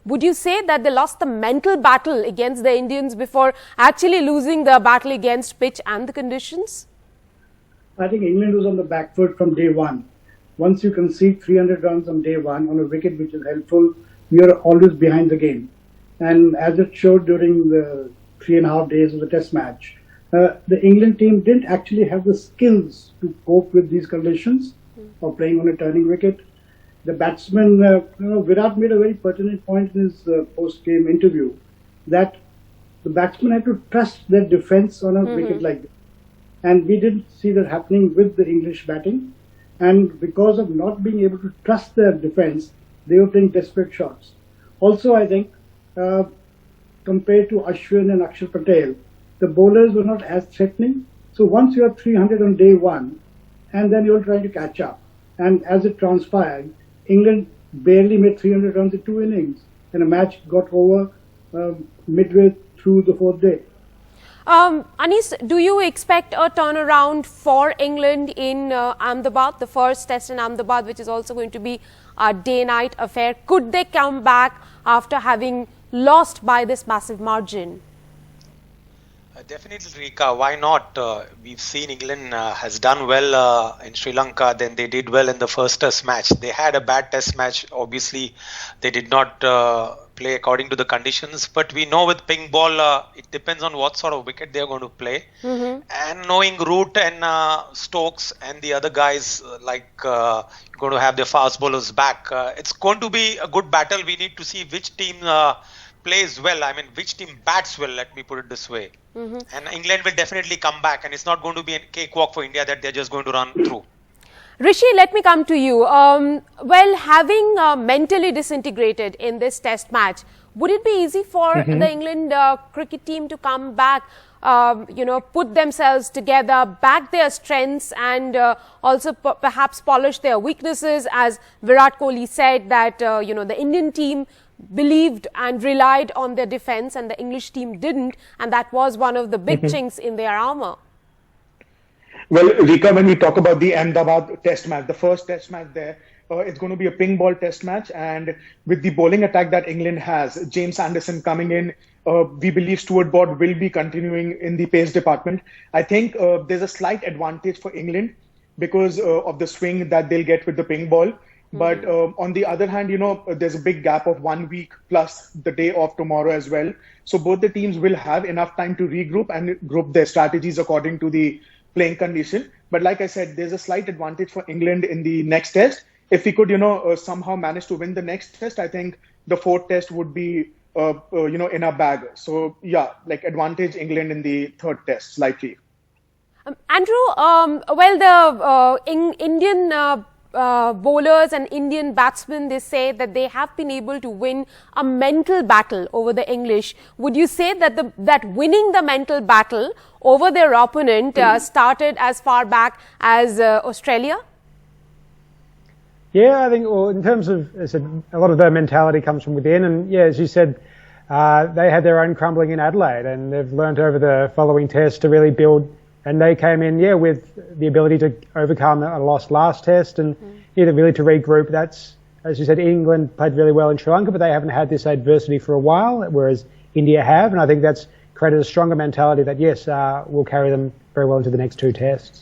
Would you say that they lost the mental battle against the Indians before actually losing the battle against pitch and the conditions? I think England was on the back foot from day one. Once you concede 300 runs on day one on a wicket which is helpful, you're always behind the game. And as it showed during the 3.5 days of the test match, the England team didn't actually have the skills to cope with these conditions of playing on a turning wicket. The batsman, Virat made a very pertinent point in his post-game interview that the batsmen had to trust their defence on a wicket like this. And we didn't see that happening with the English batting. And because of not being able to trust their defence, they were playing desperate shots. Also, I think, compared to Ashwin and Akshar Patel, the bowlers were not as threatening. So once you have 300 on day one, and then you're trying to catch up. And as it transpired, England barely made 300 runs in 2 innings, and a match got over midway through the 4th day. Anis, do you expect a turnaround for England in Ahmedabad, the first test in Ahmedabad, which is also going to be a day-night affair? Could they come back after having lost by this massive margin? Definitely, Rika. Why not? We've seen England has done well in Sri Lanka. Then they did well in the first test match. They had a bad test match. Obviously, they did not play according to the conditions. But we know with pink ball, it depends on what sort of wicket they are going to play. And knowing Root and Stokes and the other guys, going to have their fast bowlers back, it's going to be a good battle. We need to see which team plays well. I mean, which team bats well, let me put it this way. And England will definitely come back, and it's not going to be a cakewalk for India that they're just going to run through. Rishi, let me come to you. Well, having mentally disintegrated in this test match, would it be easy for the England cricket team to come back, put themselves together, back their strengths and also perhaps polish their weaknesses? As Virat Kohli said that, the Indian team believed and relied on their defence and the English team didn't, and that was one of the big chinks in their armour. Well, Rika, when we talk about the Ahmedabad Test match, the first Test match there, it's going to be a pink ball Test match, and with the bowling attack that England has, James Anderson coming in, we believe Stuart Broad will be continuing in the pace department. I think there's a slight advantage for England because of the swing that they'll get with the pink ball. But on the other hand, there's a big gap of 1 week plus the day off tomorrow as well. So both the teams will have enough time to regroup and group their strategies according to the playing condition. But like I said, there's a slight advantage for England in the next test. If we could, somehow manage to win the next test, I think the 4th test would be, in our bag. So yeah, advantage England in the 3rd test slightly. Andrew, the Indian bowlers and Indian batsmen, they say that they have been able to win a mental battle over the English. Would you say that that winning the mental battle over their opponent started as far back as Australia? Yeah, I think in terms of, as I said, a lot of their mentality comes from within, and yeah, as you said, they had their own crumbling in Adelaide, and they've learned over the following test to really build. And they came in, with the ability to overcome a lost last test and really to regroup. That's, as you said, England played really well in Sri Lanka, but they haven't had this adversity for a while, whereas India have. And I think that's created a stronger mentality that, yes, will carry them very well into the next 2 tests.